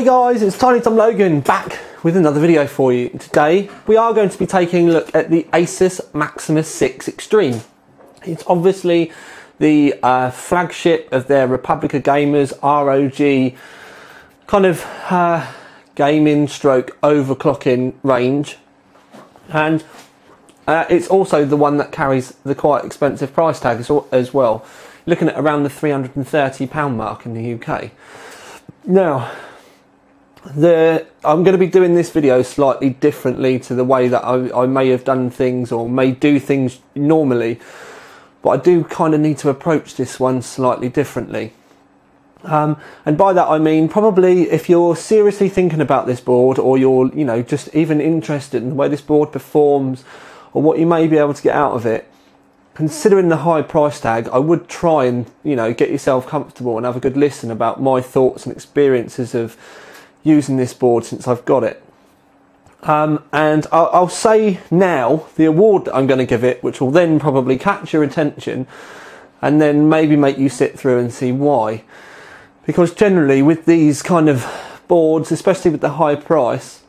Hey guys, it's Tiny Tom Logan back with another video for you. Today we are going to be taking a look at the Asus Maximus 6 Extreme. It's obviously the flagship of their Republica Gamers ROG kind of gaming stroke overclocking range, and it's also the one that carries the quite expensive price tag as well, looking at around the £330 mark in the UK. Now, I'm going to be doing this video slightly differently to the way that I may have done things or may do things normally, but I do kind of need to approach this one slightly differently. And by that I mean, probably if you're seriously thinking about this board, or you're just even interested in the way this board performs or what you may be able to get out of it, considering the high price tag, I would try and get yourself comfortable and have a good listen about my thoughts and experiences of using this board since I've got it. And I'll say now the award that I'm going to give it, which will then probably catch your attention and then maybe make you sit through and see why. Because generally with these kind of boards, especially with the high price,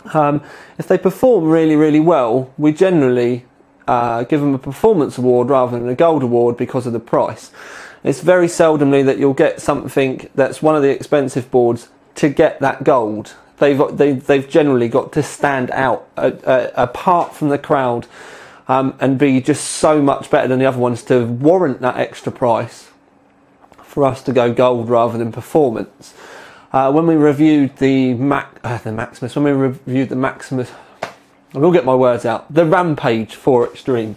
if they perform really well, we generally give them a performance award rather than a gold award because of the price. It's very seldomly that you'll get something that's one of the expensive boards to get that gold. They've generally got to stand out apart from the crowd, and be just so much better than the other ones to warrant that extra price for us to go gold rather than performance. When we reviewed the Maximus, I will get my words out, the Rampage 4 Extreme,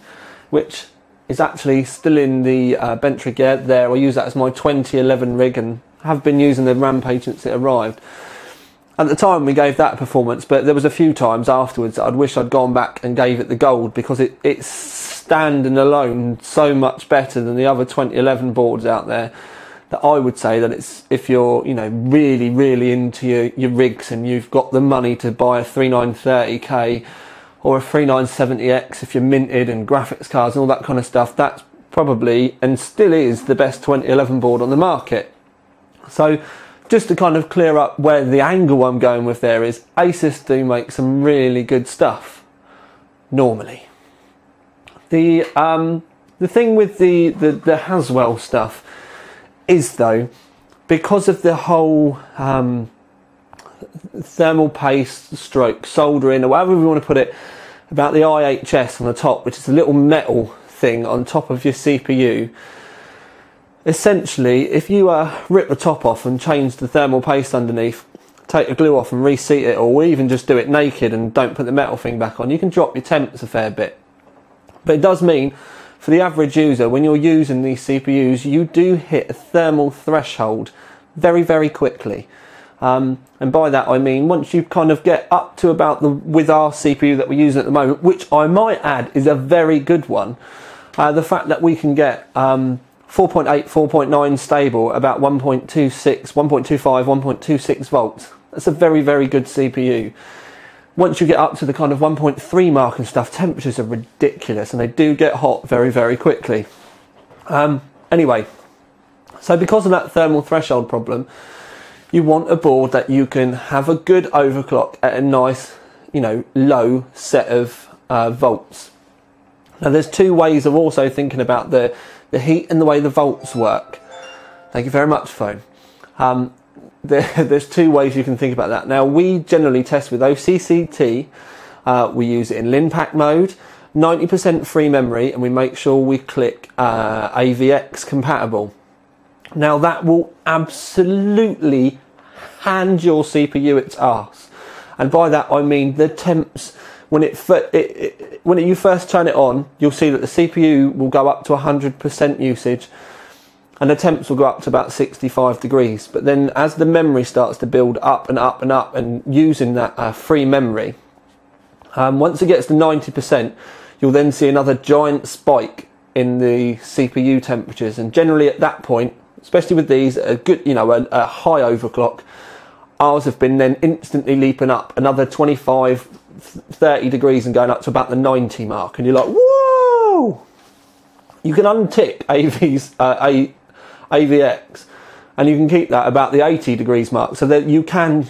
which is actually still in the bench rig there. I use that as my 2011 rig and have been using the Rampage since it arrived. At the time we gave that a performance, but there was a few times afterwards that I'd wish I'd gone back and gave it the gold, because it's standing alone so much better than the other 2011 boards out there, that I would say that it's, if you're really into your rigs and you've got the money to buy a 3930K or a 3970X if you're minted and graphics cards and all that kind of stuff, that's probably and still is the best 2011 board on the market. So just to kind of clear up where the angle I'm going with there is, Asus do make some really good stuff normally. The thing with the Haswell stuff is, though, because of the whole thermal paste stroke soldering, or whatever we want to put it, about the IHS on the top, which is a little metal thing on top of your CPU. Essentially, if you rip the top off and change the thermal paste underneath, take the glue off and reseat it, or even just do it naked and don't put the metal thing back on, you can drop your temps a fair bit. But it does mean, for the average user, when you're using these CPUs, you do hit a thermal threshold very quickly. And by that I mean, once you kind of get up to about with our CPU that we're using at the moment, which I might add is a very good one, the fact that we can get 4.8, 4.9 stable, about 1.26, 1.25, 1.26 volts. That's a very good CPU. Once you get up to the kind of 1.3 mark and stuff, temperatures are ridiculous and they do get hot very quickly. Anyway, so because of that thermal threshold problem, you want a board that you can have a good overclock at a nice, low set of volts. Now there's two ways of also thinking about the heat and the way the volts work. Thank you very much, phone. There's two ways you can think about that. Now, we generally test with OCCT. We use it in LinPack mode, 90% free memory, and we make sure we click AVX compatible. Now, that will absolutely hand your CPU its arse. And by that I mean the temps. When you first turn it on, you'll see that the CPU will go up to 100% usage, and the temps will go up to about 65 degrees. But then as the memory starts to build up and up and up, and using that free memory, once it gets to 90%, you'll then see another giant spike in the CPU temperatures. And generally at that point, especially with these, a good, a high overclock, ours have been then instantly leaping up another 25, 30 degrees and going up to about the 90 mark, and you're like, whoa! You can untick AVX and you can keep that about the 80 degrees mark, so that you can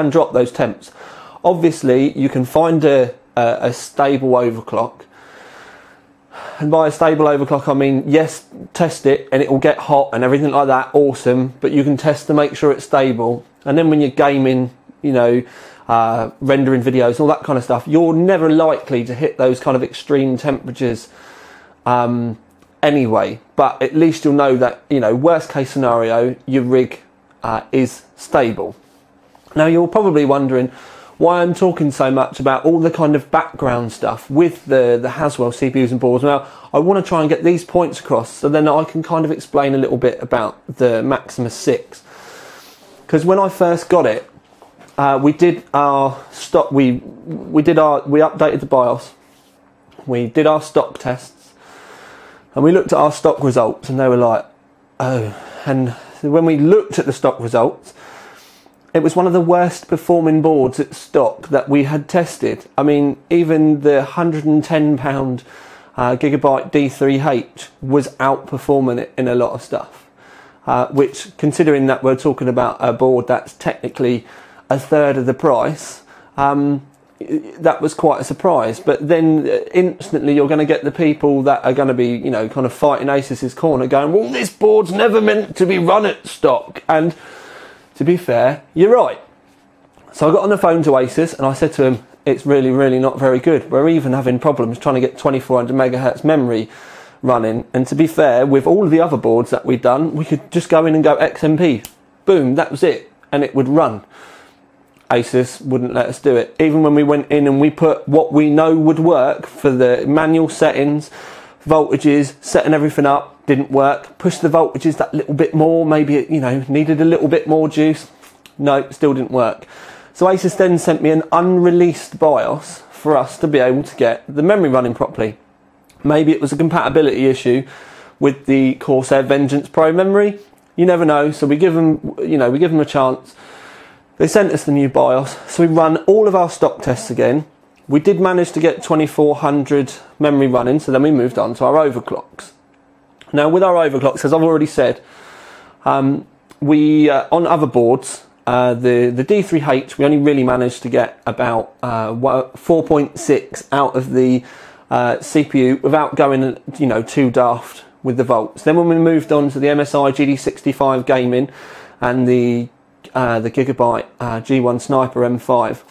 drop those temps. Obviously, you can find a stable overclock, and by a stable overclock I mean, yes, test it and it will get hot and everything like that, awesome, but you can test to make sure it's stable, and then when you're gaming, you know, rendering videos, all that kind of stuff, you're never likely to hit those kind of extreme temperatures anyway, but at least you'll know that, you know, worst case scenario, your rig is stable. Now you're probably wondering why I'm talking so much about all the kind of background stuff with the Haswell CPUs and boards. Now I want to try and get these points across, so then I can kind of explain a little bit about the Maximus 6. Because when I first got it, we did our stock, we updated the BIOS, we did our stock tests, and we looked at our stock results, and they were like, oh. And when we looked at the stock results, it was one of the worst performing boards at stock that we had tested. I mean, even the £110 Gigabyte D3H was outperforming it in a lot of stuff. Which, considering that we're talking about a board that's technically a third of the price, that was quite a surprise. But then instantly you're going to get the people that are going to be, you know, kind of fighting Asus's corner, going, well, this board's never meant to be run at stock. And to be fair, you're right. So I got on the phone to Asus and I said to him, it's really, really not very good. We're even having problems trying to get 2400 megahertz memory running. And to be fair, with all of the other boards that we've done, we could just go in and go XMP. Boom, that was it. And it would run. Asus wouldn't let us do it. Even when we went in and we put what we know would work for the manual settings, voltages, setting everything up, didn't work. Pushed the voltages that little bit more, maybe it, you know, needed a little bit more juice. No, still didn't work. So Asus then sent me an unreleased BIOS for us to be able to get the memory running properly. Maybe it was a compatibility issue with the Corsair Vengeance Pro memory. You never know. So we give them, you know, we give them a chance. They sent us the new BIOS, so we run all of our stock tests again. We did manage to get 2400 memory running, so then we moved on to our overclocks. Now with our overclocks, as I've already said, we on other boards, the D3H, we only really managed to get about 4.6 out of the CPU without going, you know, too daft with the volts. Then when we moved on to the MSI GD65 gaming and the Gigabyte G1 Sniper M5,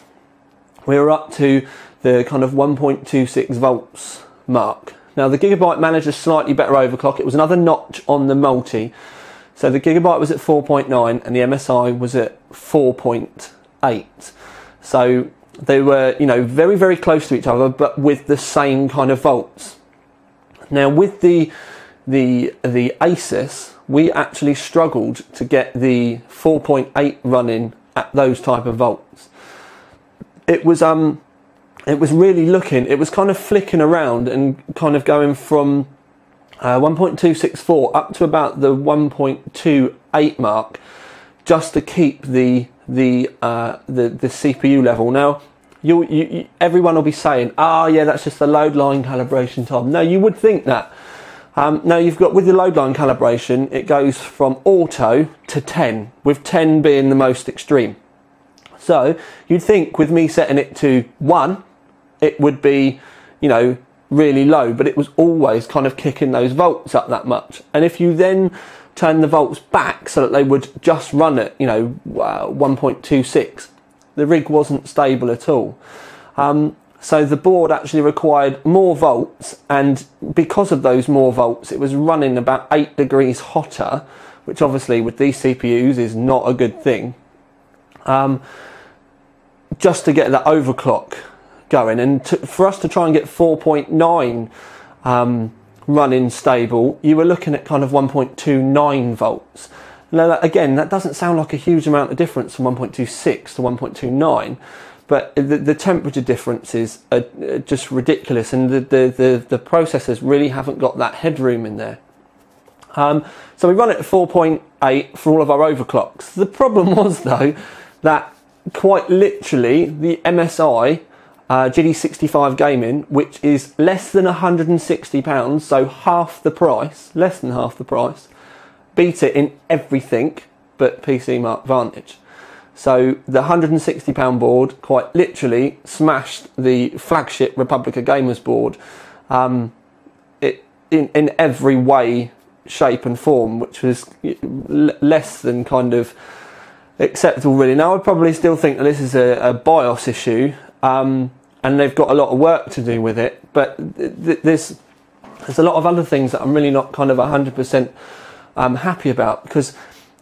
we were up to the kind of 1.26 volts mark. Now the Gigabyte managed a slightly better overclock. It was another notch on the multi. So the Gigabyte was at 4.9 and the MSI was at 4.8. So they were, you know, very, very close to each other, but with the same kind of volts. Now with the Asus, we actually struggled to get the 4.8 running at those type of volts. It was really looking, it was kind of flicking around and kind of going from 1.264 up to about the 1.28 mark, just to keep the CPU level. Now, everyone will be saying, "Ah, yeah, that's just the load line calibration, Tom." No, you would think that. Now you've got, with the load line calibration, it goes from auto to 10, with 10 being the most extreme. So you'd think with me setting it to 1, it would be, you know, really low, but it was always kind of kicking those volts up that much. And if you then turn the volts back so that they would just run at, you know, 1.26, the rig wasn't stable at all. So the board actually required more volts, and because of those more volts, it was running about 8 degrees hotter, which obviously with these CPUs is not a good thing, just to get that overclock going. And for us to try and get 4.9 running stable, you were looking at kind of 1.29 volts. Now again, that doesn't sound like a huge amount of difference from 1.26 to 1.29, but the temperature differences are just ridiculous, and the processors really haven't got that headroom in there. So we run it at 4.8 for all of our overclocks. The problem was though that quite literally the MSI GD65 gaming, which is less than £160, so half the price, less than half the price, beat it in everything but PC Mark Vantage. So the £160 board quite literally smashed the flagship Republica Gamers board in every way, shape and form, which was less than kind of acceptable really. Now I probably still think that this is a BIOS issue, and they've got a lot of work to do with it, but there's a lot of other things that I'm really not kind of 100% happy about, because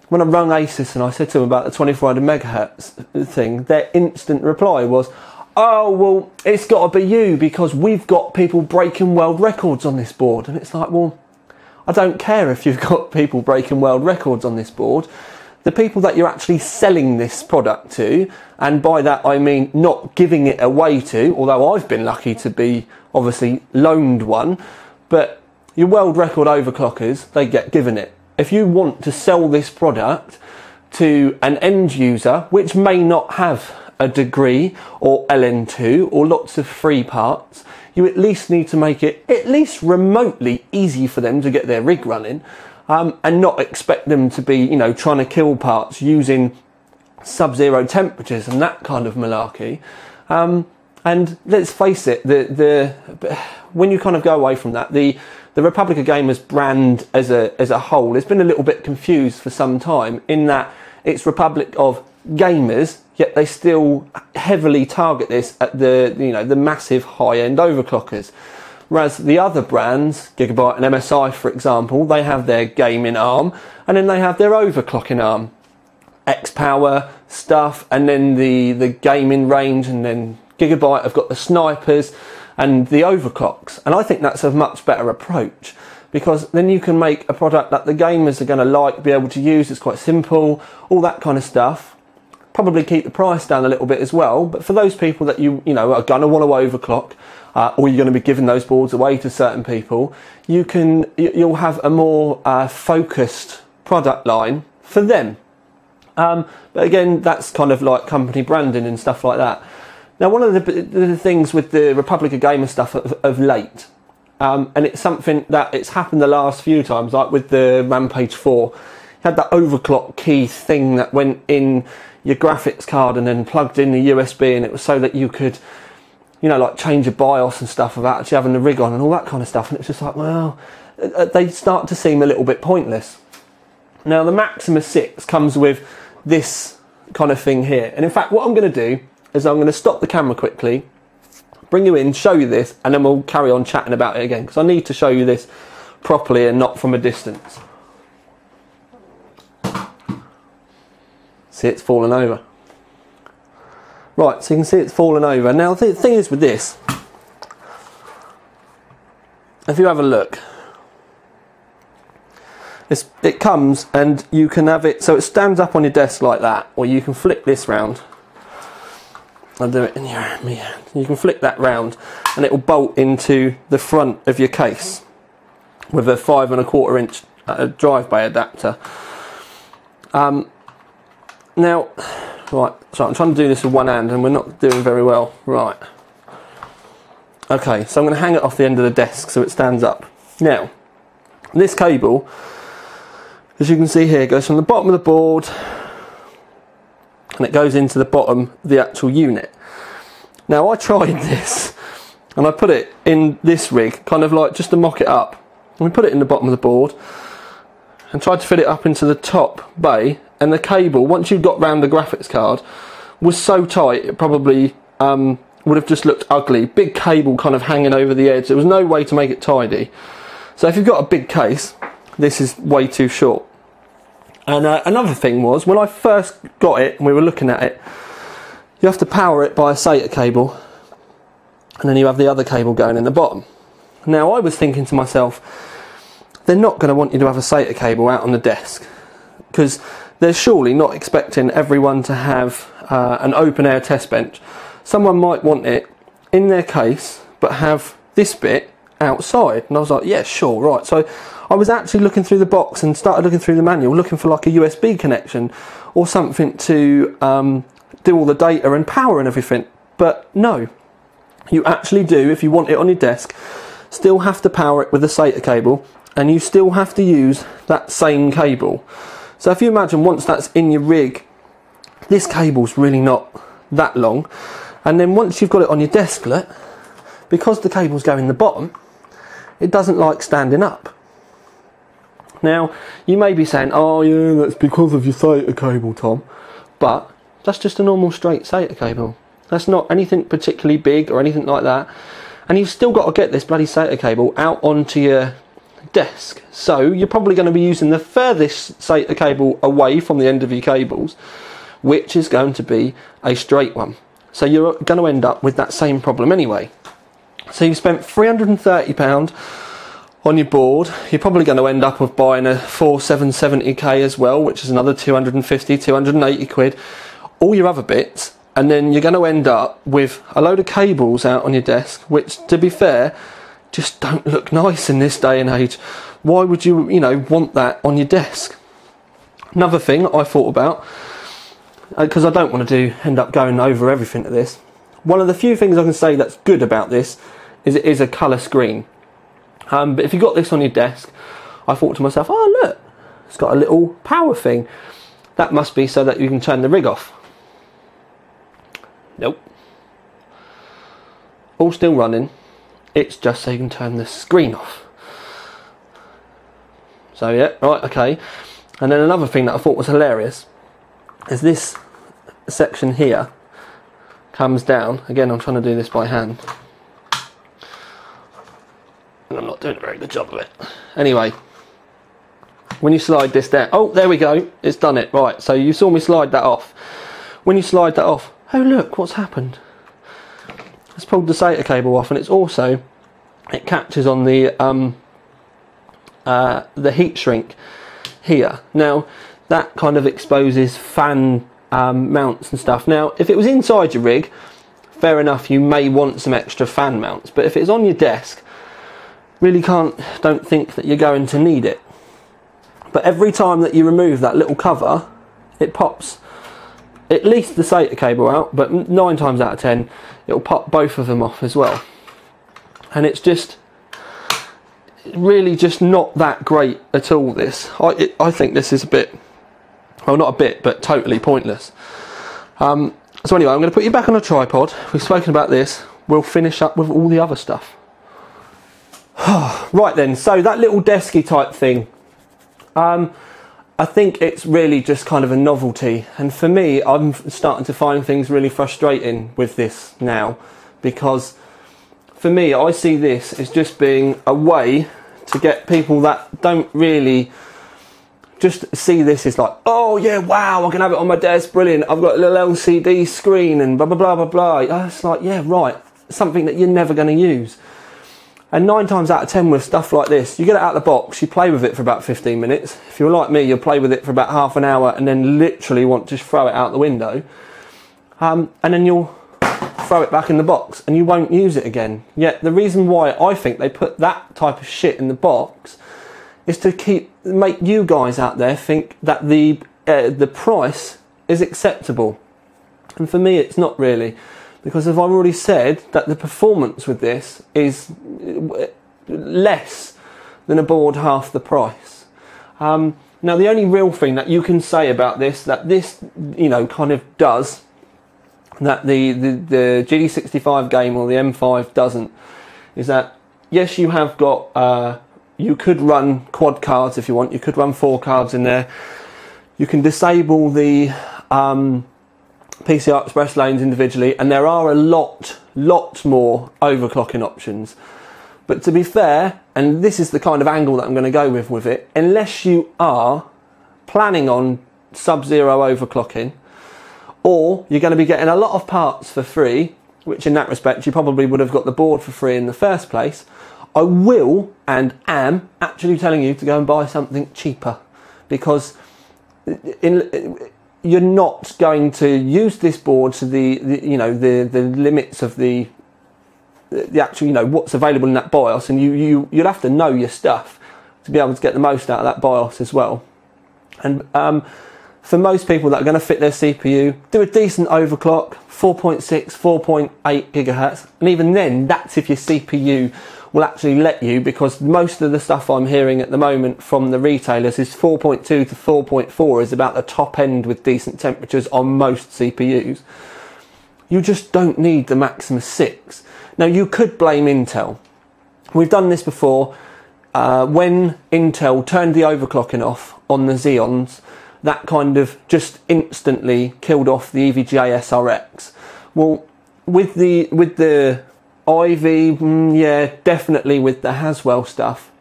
when I rang Asus and I said to them about the 2400 megahertz thing, their instant reply was, oh, well, it's got to be you because we've got people breaking world records on this board. And it's like, well, I don't care if you've got people breaking world records on this board. The people that you're actually selling this product to, and by that I mean not giving it away to, although I've been lucky to be obviously loaned one, but your world record overclockers, they get given it. If you want to sell this product to an end user, which may not have a degree or LN2 or lots of free parts, you at least need to make it at least remotely easy for them to get their rig running, and not expect them to be, you know, trying to kill parts using sub-zero temperatures and that kind of malarkey. And let's face it, when you kind of go away from that, the Republica Gamers brand as a whole has been a little bit confused for some time, in that it's Republic of Gamers, yet they still heavily target this at the massive high-end overclockers. Whereas the other brands, Gigabyte and MSI for example, they have their gaming arm and then they have their overclocking arm. X-Power stuff, and then the gaming range, and then Gigabyte have got the snipers and the overclocks. And I think that's a much better approach, because then you can make a product that the gamers are going to like, be able to use. It's quite simple, all that kind of stuff. Probably keep the price down a little bit as well, but for those people that you know are going to want to overclock, or you're going to be giving those boards away to certain people, you'll have a more focused product line for them. But again, that's kind of like company branding and stuff like that. Now, one of the things with the Republica Gamer stuff of late, and it's something that it's happened the last few times, like with the Rampage 4, you had that overclock key thing that went in your graphics card and then plugged in the USB, and it was so that you could, you know, like change your BIOS and stuff without actually having the rig on and all that kind of stuff. And it's just like, well, they start to seem a little bit pointless. Now, the Maximus 6 comes with this kind of thing here. And in fact, what I'm going to do is I'm going to stop the camera quickly, bring you in, show you this, and then we'll carry on chatting about it again, because I need to show you this properly and not from a distance. See, it's fallen over. Right, so you can see it's fallen over. Now, the thing is with this, if you have a look, it comes and you can have it, so it stands up on your desk like that, or you can flick this round. I'll do it in your hand. You can flick that round and it will bolt into the front of your case with a 5 1/4 inch drive bay adapter. Now, right, so I'm trying to do this with one hand and we're not doing very well. Right. Okay, so I'm going to hang it off the end of the desk so it stands up. Now, this cable, as you can see here, goes from the bottom of the board and it goes into the bottom of the actual unit. Now, I tried this and I put it in this rig, kind of like just to mock it up. And we put it in the bottom of the board and tried to fit it up into the top bay, and the cable, once you got round the graphics card, was so tight it probably would have just looked ugly. Big cable kind of hanging over the edge. There was no way to make it tidy. So if you've got a big case, this is way too short. And another thing was, when I first got it and we were looking at it, you have to power it by a SATA cable, and then you have the other cable going in the bottom. Now, I was thinking to myself, they're not going to want you to have a SATA cable out on the desk, because they're surely not expecting everyone to have an open air test bench. Someone might want it in their case, but have this bit outside. And I was like, yeah, sure, right. So I was actually looking through the box and started looking through the manual, looking for like a USB connection or something to do all the data and power and everything. But no, you actually do, if you want it on your desk, still have to power it with a SATA cable and you still have to use that same cable. So if you imagine once that's in your rig, this cable's really not that long, and then once you've got it on your desklet, because the cables go in the bottom, it doesn't like standing up. Now you may be saying, oh yeah, that's because of your SATA cable, Tom, but that's just a normal straight SATA cable. That's not anything particularly big or anything like that, and you've still got to get this bloody SATA cable out onto your desk. So you're probably going to be using the furthest SATA cable away from the end of your cables, which is going to be a straight one. So you're going to end up with that same problem anyway. So you've spent £330 on your board. You're probably going to end up with buying a 4770K as well, which is another 250, 280 quid, all your other bits, and then you're going to end up with a load of cables out on your desk, which, to be fair, just don't look nice in this day and age. Why would you, want that on your desk? Another thing I thought about, because I don't want to end up going over everything to this, one of the few things I can say that's good about this is it is a colour screen. But if you got this on your desk, I thought to myself, oh look, it's got a little power thing. That must be so that you can turn the rig off. Nope. All still running. It's just so you can turn the screen off. So yeah, right, okay. And then another thing that I thought was hilarious is this section here comes down. Again, I'm trying to do this by hand, and I'm not doing a very good job of it. Anyway, when you slide this down, oh, there we go, it's done it. Right, so you saw me slide that off. When you slide that off, oh look, what's happened? It's pulled the SATA cable off, and it's also, it catches on the heat shrink here. Now, that kind of exposes fan mounts and stuff. Now, if it was inside your rig, fair enough, you may want some extra fan mounts, but if it's on your desk, really don't think that you're going to need it. But every time that you remove that little cover, it pops at least the SATA cable out, but 9 times out of 10 it'll pop both of them off as well. And it's just really just not that great at all, this. I think this is a bit, well, not a bit, but totally pointless. So anyway, I'm going to put you back on a tripod. We've spoken about this. We'll finish up with all the other stuff. Right then, so that little desky type thing, I think it's really just kind of a novelty, and for me, I'm starting to find things really frustrating with this now, because for me, I see this as just being a way to get people that don't really just see this as like, oh yeah, wow, I can have it on my desk, brilliant, I've got a little LCD screen and blah blah blah blah blah. It's like, yeah, right, something that you're never going to use. And 9 times out of 10 with stuff like this, you get it out of the box, you play with it for about 15 minutes. If you're like me, you'll play with it for about half an hour and then literally want to just throw it out the window. And then you'll throw it back in the box and you won't use it again. Yet the reason why I think they put that type of shit in the box is to make you guys out there think that the price is acceptable. And for me, it's not really. Because as I've already said, that the performance with this is less than a board half the price. Now, the only real thing that you can say about this, that this, kind of does, that the GD65 game or the M5 doesn't, is that, yes, you have got, you could run quad cards if you want, you could run 4 cards in there, you can disable the PCI Express lanes individually, and there are a lot more overclocking options. But to be fair, and this is the kind of angle that I'm going to go with it, unless you are planning on sub-zero overclocking, or you're going to be getting a lot of parts for free, which in that respect you probably would have got the board for free in the first place, I will and am actually telling you to go and buy something cheaper, because you're not going to use this board to the limits of the actual, what's available in that BIOS, and you'll have to know your stuff to be able to get the most out of that BIOS as well. And for most people that are going to fit their CPU, do a decent overclock, 4.6, 4.8 gigahertz, and even then, that's if your CPU will actually let you, because most of the stuff I'm hearing at the moment from the retailers is 4.2 to 4.4 is about the top end with decent temperatures on most CPUs. You just don't need the Maximus 6. Now, you could blame Intel. We've done this before. When Intel turned the overclocking off on the Xeons, that kind of just instantly killed off the EVGA SRX. Well, with the Ivy, yeah, definitely with the Haswell stuff,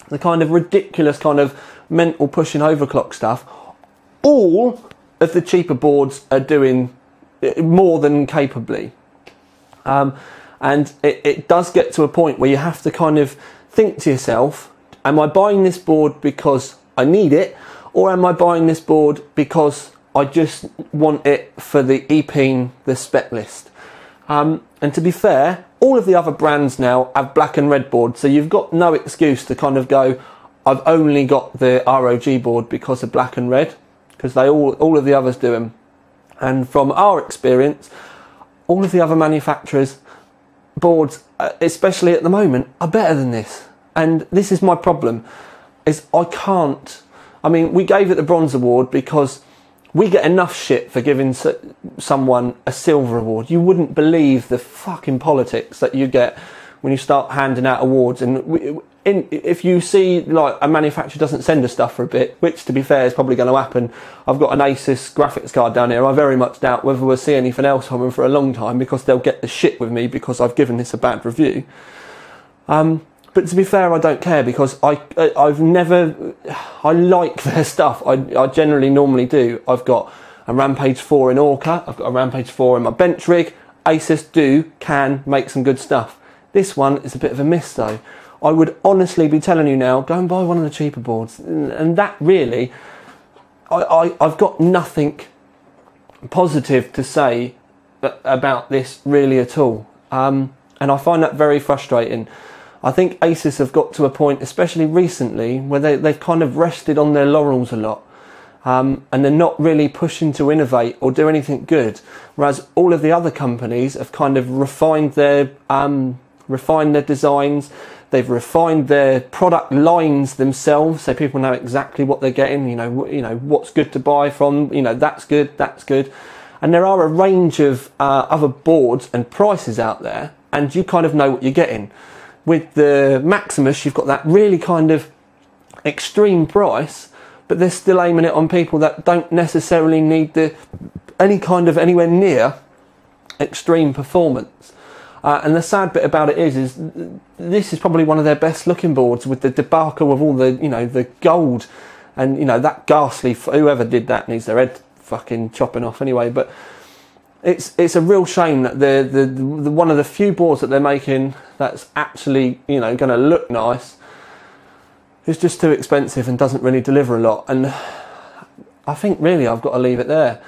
the kind of ridiculous kind of mental pushing overclock stuff, all of the cheaper boards are doing more than capably. And it does get to a point where you have to kind of think to yourself, am I buying this board because I need it, or am I buying this board because I just want it for the EPing, the spec list? And to be fair, all of the other brands now have black and red boards, so you've got no excuse to kind of go, I've only got the ROG board because of black and red, because all of the others do them. And from our experience, all of the other manufacturers' boards, especially at the moment, are better than this. And this is my problem, is I can't. I mean, we gave it the bronze award because we get enough shit for giving someone a silver award. You wouldn't believe the fucking politics that you get when you start handing out awards. And if you see like a manufacturer doesn't send us stuff for a bit, which to be fair is probably going to happen. I've got an Asus graphics card down here. I very much doubt whether we'll see anything else from them for a long time, because they'll get the shit with me because I've given this a bad review. But to be fair, I don't care, because I like their stuff. I generally normally do. I've got a Rampage 4 in Orca. I've got a Rampage 4 in my bench rig. Asus can make some good stuff. This one is a bit of a miss though. I would honestly be telling you now, go and buy one of the cheaper boards. And that really, I've got nothing positive to say about this really at all. And I find that very frustrating. I think Asus have got to a point, especially recently, where they've kind of rested on their laurels a lot. And they're not really pushing to innovate or do anything good. Whereas all of the other companies have kind of refined their designs. They've refined their product lines themselves, so people know exactly what they're getting. You know what's good to buy from. You know, that's good, that's good. And there are a range of other boards and prices out there, and you kind of know what you're getting. With the Maximus, you've got that really kind of extreme price, but they're still aiming it on people that don't necessarily need anywhere near extreme performance. And the sad bit about it is this is probably one of their best looking boards, with the debacle of all the, the gold, and that ghastly, whoever did that needs their head fucking chopping off anyway. But it's a real shame that the one of the few boards that they're making that's actually going to look nice is just too expensive and doesn't really deliver a lot. And I think really I've got to leave it there.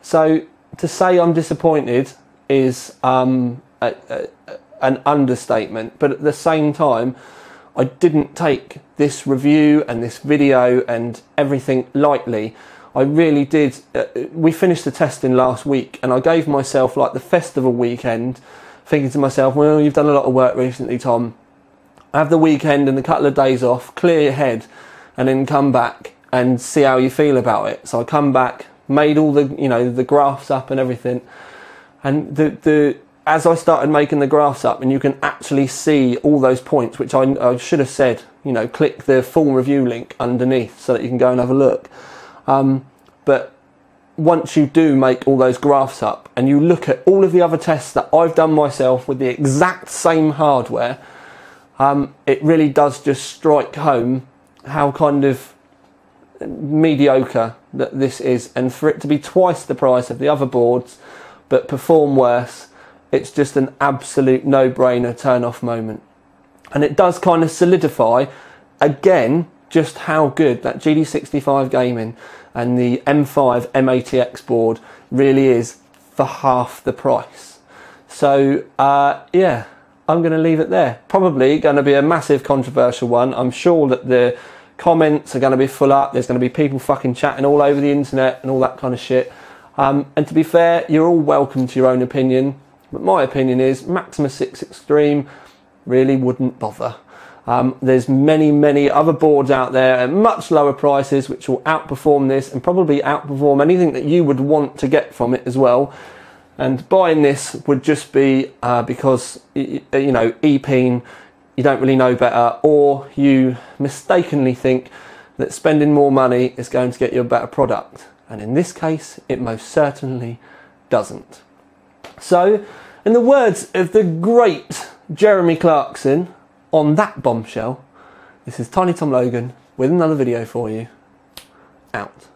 So to say I'm disappointed is an understatement, but at the same time, I didn't take this review and this video and everything lightly. I really did. We finished the testing last week, and I gave myself like the festival weekend, thinking to myself, well, you've done a lot of work recently, Tom. Have the weekend and a couple of days off, clear your head, and then come back and see how you feel about it. So I come back, made all the the graphs up and everything. And as I started making the graphs up, and you can actually see all those points, which I should have said, click the full review link underneath so that you can go and have a look. But once you do make all those graphs up, and you look at all of the other tests that I've done myself with the exact same hardware, it really does just strike home how kind of mediocre that this is. And for it to be twice the price of the other boards, but perform worse, it's just an absolute no-brainer turn-off moment. And it does kind of solidify, again, just how good that GD65 gaming and the M5 M80X board really is for half the price. So, yeah, I'm going to leave it there. Probably going to be a massive controversial one. I'm sure that the comments are going to be full up. There's going to be people fucking chatting all over the internet and all that kind of shit. And to be fair, you're all welcome to your own opinion, but my opinion is Maximus 6 Extreme really wouldn't bother. There's many other boards out there at much lower prices which will outperform this and probably outperform anything that you would want to get from it as well. And buying this would just be because, you know, EPing, you don't really know better, or you mistakenly think that spending more money is going to get you a better product. And in this case, it most certainly doesn't. So, in the words of the great Jeremy Clarkson, on that bombshell, this is Tiny Tom Logan with another video for you. Out.